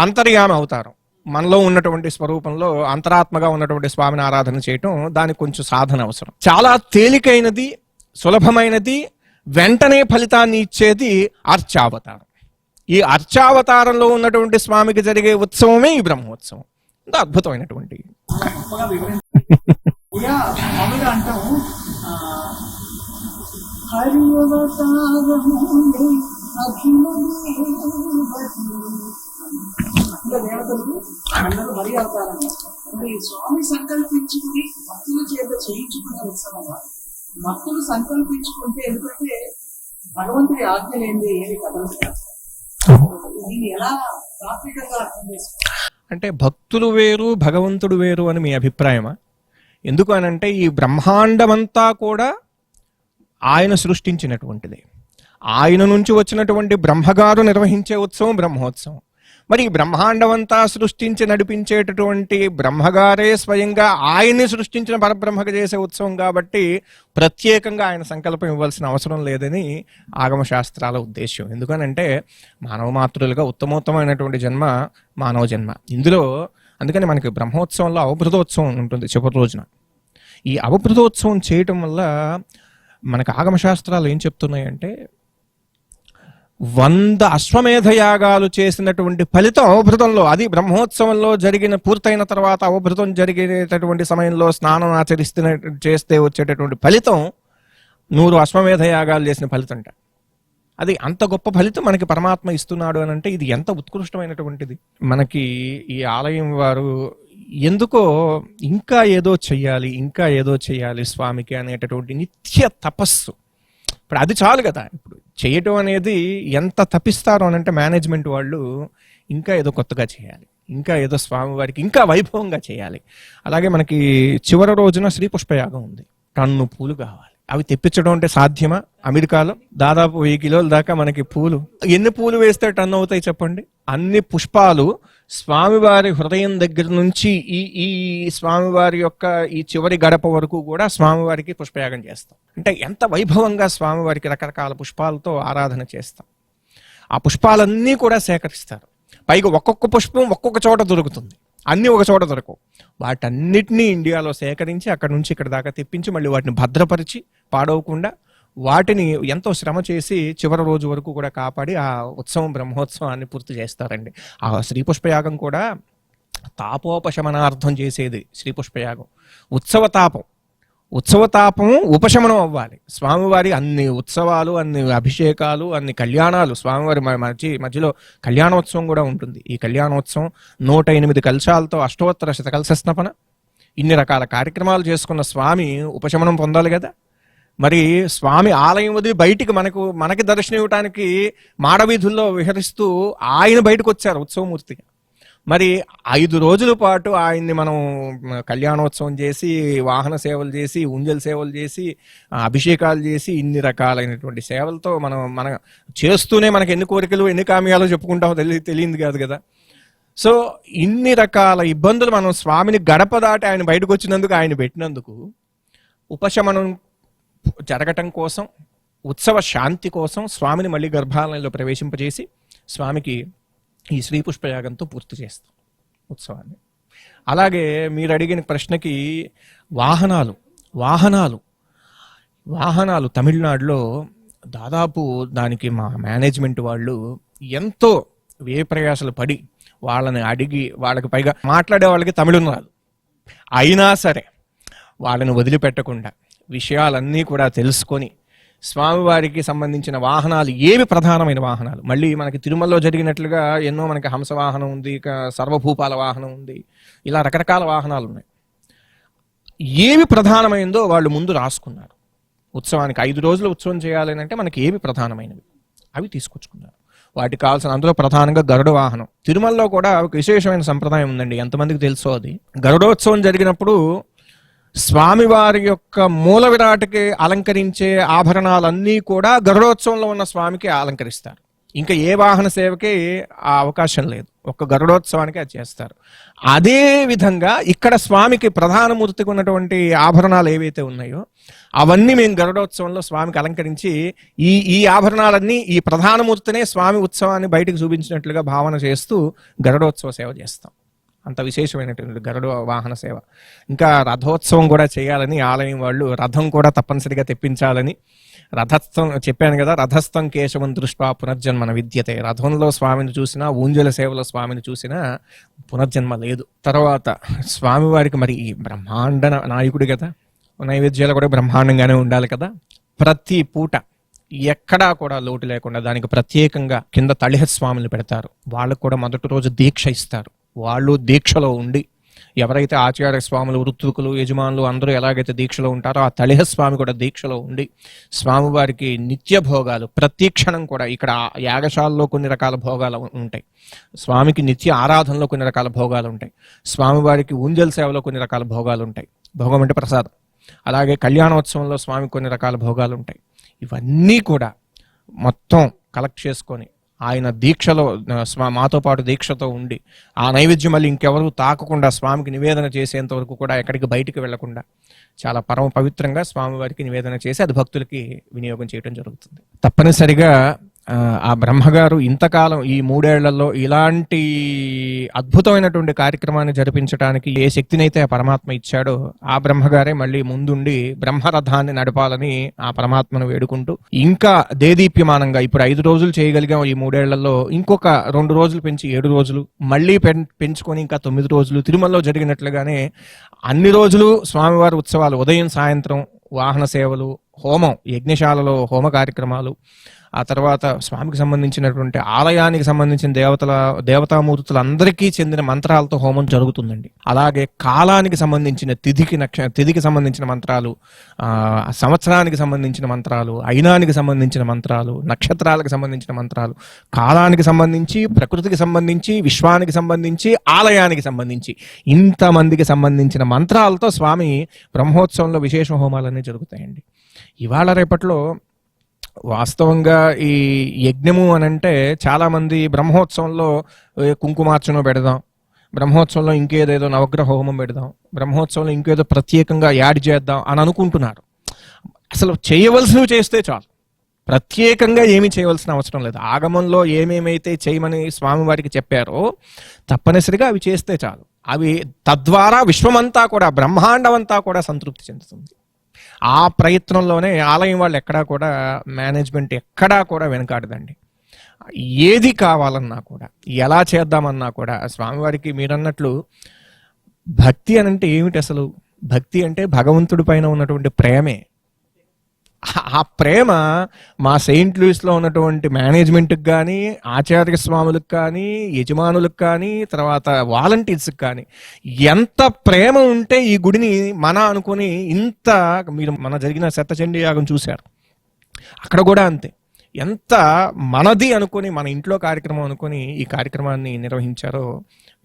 అంతర్యామ అవతారం, మనలో ఉన్నటువంటి స్వరూపంలో అంతరాత్మగా ఉన్నటువంటి స్వామిని ఆరాధన చేయటం, దానికి కొంచెం సాధన అవసరం. చాలా తేలికైనది, సులభమైనది, వెంటనే ఫలితాన్ని ఇచ్చేది అర్చావతారం. ఈ అర్చావతారంలో ఉన్నటువంటి స్వామికి జరిగే ఉత్సవమే ఈ బ్రహ్మోత్సవం. ఎంత అద్భుతమైనటువంటి దేవతలు అందరూ హరి అవతారం. స్వామి సంకల్పించుకుని భక్తుల చేత చేయించుకునే ఉత్సవం. భక్తులు సంకల్పించుకుంటే, ఎందుకంటే భగవంతుడి ఆజ్ఞ లేనిది ఏది కథలు. దీన్ని ఎలా తాత్వికంగా అర్థం చేసుకోవాలి అంటే భక్తులు వేరు భగవంతుడు వేరు అని మీ అభిప్రాయమా? ఎందుకు అనంటే ఈ బ్రహ్మాండమంతా కూడా ఆయన సృష్టించినటువంటిది. ఆయన నుంచి వచ్చినటువంటి బ్రహ్మగారు నిర్వహించే ఉత్సవం బ్రహ్మోత్సవం. మరి ఈ బ్రహ్మాండమంతా సృష్టించి నడిపించేటటువంటి బ్రహ్మగారే స్వయంగా ఆయన్ని సృష్టించిన పరబ్రహ్మగా చేసే ఉత్సవం కాబట్టి ప్రత్యేకంగా ఆయన సంకల్పం ఇవ్వాల్సిన అవసరం లేదని ఆగమ శాస్త్రాల ఉద్దేశం. ఎందుకనంటే మానవ మాతృలుగా ఉత్తమోత్తమైనటువంటి జన్మ మానవ జన్మ. ఇందులో అందుకని మనకి బ్రహ్మోత్సవంలో అవభృతోత్సవం ఉంటుంది చివరి రోజున. ఈ అవభృతోత్సవం చేయటం వల్ల మనకు ఆగమ శాస్త్రాలు ఏం చెప్తున్నాయంటే 100 అశ్వమేధ యాగాలు చేసినటువంటి ఫలితం అవభృతంలో, అది బ్రహ్మోత్సవంలో జరిగిన పూర్తయిన తర్వాత అవభృతం జరిగేటటువంటి సమయంలో స్నానం చేస్తే వచ్చేటటువంటి ఫలితం 100 అశ్వమేధ యాగాలు చేసిన ఫలితం అంట. అది అంత గొప్ప ఫలితం మనకి పరమాత్మ ఇస్తున్నాడు అని అంటే ఇది ఎంత ఉత్కృష్టమైనటువంటిది. మనకి ఈ ఆలయం వారు ఎందుకో ఇంకా ఏదో చెయ్యాలి స్వామికి అనేటటువంటి నిత్య తపస్సు. ఇప్పుడు అది చాలు కదా. ఇప్పుడు చేయటం అనేది ఎంత తపిస్తారో అని అంటే మేనేజ్మెంట్ వాళ్ళు ఇంకా ఏదో కొత్తగా చేయాలి. ఇంకా ఏదో స్వామివారికి ఇంకా వైభవంగా చేయాలి. అలాగే మనకి చివరి రోజున శ్రీ పుష్పయాగం ఉంది. టన్ను పూలు కావాలి. అవి తెప్పించడం అంటే సాధ్యమా? అమెరికాలో దాదాపు 1000 కిలోల దాకా మనకి పూలు. ఎన్ని పూలు వేస్తే టన్ను అవుతాయి చెప్పండి? అన్ని పుష్పాలు స్వామివారి హృదయం దగ్గర నుంచి ఈ స్వామివారి యొక్క ఈ చివరి గడప వరకు కూడా స్వామివారికి పుష్పయాగం చేస్తాం. అంటే ఎంత వైభవంగా స్వామివారికి రకరకాల పుష్పాలతో ఆరాధన చేస్తాం. ఆ పుష్పాలన్నీ కూడా సేకరిస్తారు. పైగా ఒక్కొక్క పుష్పం ఒక్కొక్క చోట దొరుకుతుంది, అన్నీ ఒక చోట దొరకవు. వాటన్నిటినీ ఇండియాలో సేకరించి అక్కడ నుంచి ఇక్కడ దాకా తెప్పించి మళ్ళీ వాటిని భద్రపరిచి పాడవకుండా వాటిని ఎంతో శ్రమ చేసి చివరి రోజు వరకు కూడా కాపాడి ఆ ఉత్సవం బ్రహ్మోత్సవాన్ని పూర్తి చేస్తారండి. ఆ శ్రీ పుష్పయాగం కూడా తాపోపశమనార్థం చేసేది శ్రీ పుష్పయాగం. ఉత్సవతాపం ఉపశమనం అవ్వాలి. స్వామివారి అన్ని ఉత్సవాలు, అన్ని అభిషేకాలు, అన్ని కళ్యాణాలు, స్వామివారి మధ్యలో కళ్యాణోత్సవం కూడా ఉంటుంది. ఈ కళ్యాణోత్సవం 108 కలశాలతో అష్టోత్తర శతకలశ స్నపన, ఇన్ని రకాల కార్యక్రమాలు చేసుకున్న స్వామి ఉపశమనం పొందాలి కదా. మరి స్వామి ఆలయం వదిలి బయటికి మనకి దర్శనం ఇవ్వటానికి మాడవీధుల్లో విహరిస్తూ ఆయన బయటకు వచ్చారు ఉత్సవమూర్తిగా. మరి 5 రోజుల పాటు ఆయన్ని మనం కళ్యాణోత్సవం చేసి, వాహన సేవలు చేసి, ఉంజల్ సేవలు చేసి, అభిషేకాలు చేసి, ఇన్ని రకాలైనటువంటి సేవలతో మన చేస్తూనే మనకి ఎన్ని కోరికలు ఎన్ని కామ్యాలు చెప్పుకుంటామో తెలియదు కాదు కదా. సో ఇన్ని రకాల ఇబ్బందులు మనం స్వామిని గడప దాటి ఆయన బయటకు వచ్చినందుకు, ఆయన పెట్టినందుకు ఉపశమనం జరగటం కోసం, ఉత్సవ శాంతి కోసం స్వామిని మళ్ళీ గర్భాలయంలో ప్రవేశింపజేసి స్వామికి ఈ శ్రీ పుష్పయాగంతో పూర్తి చేస్తాం ఉత్సవాన్ని. అలాగే మీరు అడిగిన ప్రశ్నకి వాహనాలు తమిళనాడులో దాదాపు దానికి మా మేనేజ్మెంట్ వాళ్ళు ఎంతో వ్యయప్రయాసలు పడి వాళ్ళని అడిగి, వాళ్ళకి పైగా మాట్లాడే వాళ్ళకి తమిళం రాదు, అయినా సరే వాళ్ళని వదిలిపెట్టకుండా విషయాలన్నీ కూడా తెలుసుకొని స్వామివారికి సంబంధించిన వాహనాలు ఏవి ప్రధానమైన వాహనాలు, మళ్ళీ మనకి తిరుమలలో జరిగినట్లుగా ఎన్నో మనకి హంస వాహనం ఉంది, ఇక సర్వభూపాల వాహనం ఉంది, ఇలా రకరకాల వాహనాలు ఉన్నాయి. ఏవి ప్రధానమైందో వాళ్ళు ముందు రాసుకున్నారు. ఉత్సవానికి 5 రోజులు ఉత్సవం చేయాలి అంటే మనకి ఏవి ప్రధానమైనవి అవి తీసుకొచ్చుకున్నారు. వాటికి కావాల్సిన, అందులో ప్రధానంగా గరుడ వాహనం. తిరుమలలో కూడా ఒక విశేషమైన సంప్రదాయం ఉందండి, ఎంతమందికి తెలుసో అది. గరుడోత్సవం జరిగినప్పుడు స్వామివారి యొక్క మూల విరాట్కి అలంకరించే ఆభరణాలన్నీ కూడా గరుడోత్సవంలో ఉన్న స్వామికి అలంకరిస్తారు. ఇంకా ఏ వాహన సేవకి ఆ అవకాశం లేదు, ఒక్క గరుడోత్సవానికి అది చేస్తారు. అదే విధంగా ఇక్కడ స్వామికి ప్రధానమూర్తికి ఉన్నటువంటి ఆభరణాలు ఏవైతే ఉన్నాయో అవన్నీ మేము గరుడోత్సవంలో స్వామికి అలంకరించి ఈ ఆభరణాలన్నీ ఈ ప్రధానమూర్తినే స్వామి ఉత్సవాన్ని బయటకు చూపించినట్లుగా భావన చేస్తూ గరుడోత్సవ సేవ చేస్తాం. అంత విశేషమైనటువంటి గరుడ వాహన సేవ. ఇంకా రథోత్సవం కూడా చేయాలని ఆలయం వాళ్ళు రథం కూడా తప్పనిసరిగా తెప్పించాలని, రథస్థం చెప్పాను కదా, రథస్థం కేశవం దృష్ట్వా పునర్జన్మన విద్యతే. రథంలో స్వామిని చూసినా, ఊంజల సేవలో స్వామిని చూసినా పునర్జన్మ లేదు. తర్వాత స్వామివారికి మరి ఈ బ్రహ్మాండ నాయకుడు కదా, నైవేద్యాలు కూడా బ్రహ్మాండంగానే ఉండాలి కదా. ప్రతి పూట ఎక్కడా కూడా లోటు లేకుండా దానికి ప్రత్యేకంగా కింద తళిహ స్వామిని పెడతారు. వాళ్ళకు కూడా మొదటి రోజు దీక్ష ఇస్తారు. వాళ్ళు దీక్షలో ఉండి, ఎవరైతే ఆచార్య స్వాములు, వృత్తుకులు, యజమానులు అందరూ ఎలాగైతే దీక్షలో ఉంటారో ఆ తళిహ స్వామి కూడా దీక్షలో ఉండి స్వామివారికి నిత్య భోగాలు ప్రతి క్షణం కూడా. ఇక్కడ యాగశాలలో కొన్ని రకాల భోగాలు ఉంటాయి, స్వామికి నిత్య ఆరాధనలో కొన్ని రకాల భోగాలు ఉంటాయి, స్వామివారికి ఊంజల్ సేవలో కొన్ని రకాల భోగాలు ఉంటాయి, భోగం అంటే ప్రసాదం. అలాగే కళ్యాణోత్సవంలో స్వామికి కొన్ని రకాల భోగాలు ఉంటాయి. ఇవన్నీ కూడా మొత్తం కలెక్ట్ చేసుకొని ఆయన దీక్షలో మాతో పాటు దీక్షతో ఉండి ఆ నైవేద్యం మళ్ళీ ఇంకెవరు తాకకుండా స్వామికి నివేదన చేసేంత వరకు కూడా ఎక్కడికి బయటికి వెళ్లకుండా చాలా పరమ పవిత్రంగా స్వామివారికి నివేదన చేసి అది భక్తులకి వినియోగం చేయడం జరుగుతుంది. తప్పనిసరిగా ఆ బ్రహ్మగారు ఇంతకాలం ఈ 3 ఏళ్లలో ఇలాంటి అద్భుతమైనటువంటి కార్యక్రమాన్ని జరిపించడానికి ఏ శక్తినైతే ఆ పరమాత్మ ఇచ్చాడో ఆ బ్రహ్మగారే మళ్ళీ ముందుండి బ్రహ్మరథాన్ని నడపాలని ఆ పరమాత్మను వేడుకుంటూ, ఇంకా దేదీప్యమానంగా ఇప్పుడు 5 రోజులు చేయగలిగాం ఈ 3 ఏళ్లలో, ఇంకొక 2 రోజులు పెంచి 7 రోజులు, మళ్ళీ పెంచుకొని ఇంకా 9 రోజులు తిరుమలలో జరిగినట్లుగానే అన్ని రోజులు స్వామివారి ఉత్సవాలు, ఉదయం సాయంత్రం వాహన సేవలు, హోమం, యజ్ఞశాలలో హోమ కార్యక్రమాలు, ఆ తర్వాత స్వామికి సంబంధించినటువంటి ఆలయానికి సంబంధించిన దేవతామూర్తులందరికీ చెందిన మంత్రాలతో హోమం జరుగుతుందండి. అలాగే కాలానికి సంబంధించిన తిథికి సంబంధించిన మంత్రాలు, సంవత్సరానికి సంబంధించిన మంత్రాలు, అయినానికి సంబంధించిన మంత్రాలు, నక్షత్రాలకు సంబంధించిన మంత్రాలు, కాలానికి సంబంధించి, ప్రకృతికి సంబంధించి, విశ్వానికి సంబంధించి, ఆలయానికి సంబంధించి ఇంతమందికి సంబంధించిన మంత్రాలతో స్వామి బ్రహ్మోత్సవంలో విశేష హోమాలన్నీ జరుగుతాయండి. ఇవాళ రేపట్లో వాస్తవంగా ఈ యజ్ఞము అని అంటే చాలామంది బ్రహ్మోత్సవంలో కుంకుమార్చన పెడదాం, బ్రహ్మోత్సవంలో ఇంకేదేదో నవగ్రహ హోమం పెడదాం, బ్రహ్మోత్సవంలో ఇంకేదో ప్రత్యేకంగా యాడ్ చేద్దాం అని అనుకుంటున్నారు. అసలు చేయవలసినవి చేస్తే చాలు, ప్రత్యేకంగా ఏమీ చేయవలసిన అవసరం లేదు. ఆగమంలో ఏమేమైతే చేయమని స్వామివారికి చెప్పారో తప్పనిసరిగా అవి చేస్తే చాలు. అవి తద్వారా విశ్వమంతా కూడా, బ్రహ్మాండం అంతా కూడా సంతృప్తి చెందుతుంది. ఆ ప్రయత్నంలోనే ఆలయం వాళ్ళు ఎక్కడా కూడా, మేనేజ్మెంట్ ఎక్కడా కూడా వెనకాడదండి. ఏది కావాలన్నా కూడా, ఎలా చేద్దామన్నా కూడా స్వామివారికి మీరన్నట్లు భక్తి అనంటే ఏమిటి? అసలు భక్తి అంటే భగవంతుడి పైన ఉన్నటువంటి ప్రేమే. ఆ ప్రేమ మా సెయింట్ లూయిస్లో ఉన్నటువంటి మేనేజ్మెంట్కి కానీ, ఆచార్య స్వాములకు కానీ, యజమానులకు కానీ, తర్వాత వాలంటీర్స్కి కానీ ఎంత ప్రేమ ఉంటే ఈ గుడిని మన అనుకుని ఇంత, మీరు మన జరిగిన శతచండీ యాగం చూశారు, అక్కడ కూడా అంతే, ఎంత మనది అనుకుని, మన ఇంట్లో కార్యక్రమం అనుకుని ఈ కార్యక్రమాన్ని నిర్వహించారో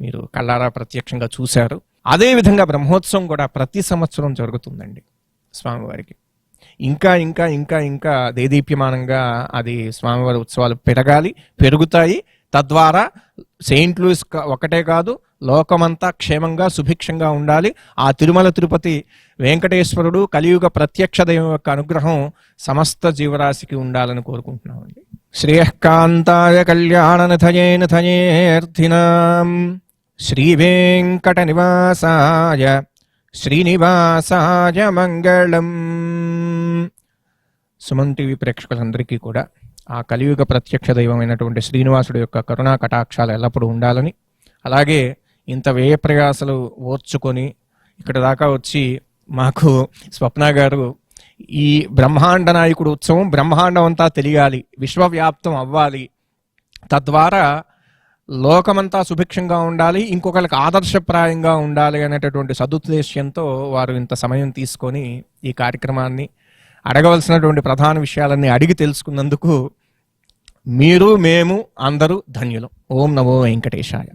మీరు కళ్ళారా ప్రత్యక్షంగా చూశారు. అదేవిధంగా బ్రహ్మోత్సవం కూడా ప్రతి సంవత్సరం జరుగుతుందండి స్వామివారికి. ఇంకా ఇంకా ఇంకా ఇంకా దేదీప్యమానంగా అది స్వామివారి ఉత్సవాలు పెరుగుతాయి. తద్వారా సెయింట్ లూయిస్ ఒకటే కాదు, లోకమంతా క్షేమంగా సుభిక్షంగా ఉండాలి. ఆ తిరుమల తిరుపతి వెంకటేశ్వరుడు కలియుగ ప్రత్యక్ష దైవం యొక్క అనుగ్రహం సమస్త జీవరాశికి ఉండాలని కోరుకుంటున్నామండి. శ్రేయఃకాంతాయ కళ్యాణనిధయే నిధయేర్థినాం శ్రీ వెంకట నివాసాయ శ్రీనివాసాయ మంగళం. సుమన్ టీవీ ప్రేక్షకులందరికీ కూడా ఆ కలియుగ ప్రత్యక్ష దైవమైనటువంటి శ్రీనివాసుడి యొక్క కరుణా కటాక్షాలు ఎల్లప్పుడూ ఉండాలని, అలాగే ఇంత వ్యయ ప్రయాసలు ఓర్చుకొని ఇక్కడ దాకా వచ్చి మాకు స్వప్న గారు ఈ బ్రహ్మాండ నాయకుడు ఉత్సవం బ్రహ్మాండం అంతా తెలియాలి, విశ్వవ్యాప్తం అవ్వాలి, తద్వారా లోకమంతా సుభిక్షంగా ఉండాలి, ఇంకొకరికి ఆదర్శప్రాయంగా ఉండాలి అనేటటువంటి సదుద్దేశ్యంతో వారు ఇంత సమయం తీసుకొని ఈ కార్యక్రమాన్ని అడగవలసినటువంటి ప్రధాన విషయాలన్నీ అడిగి తెలుసుకున్నందుకు మీరు, మేము అందరూ ధన్యులం. ఓం నమో వెంకటేశాయ.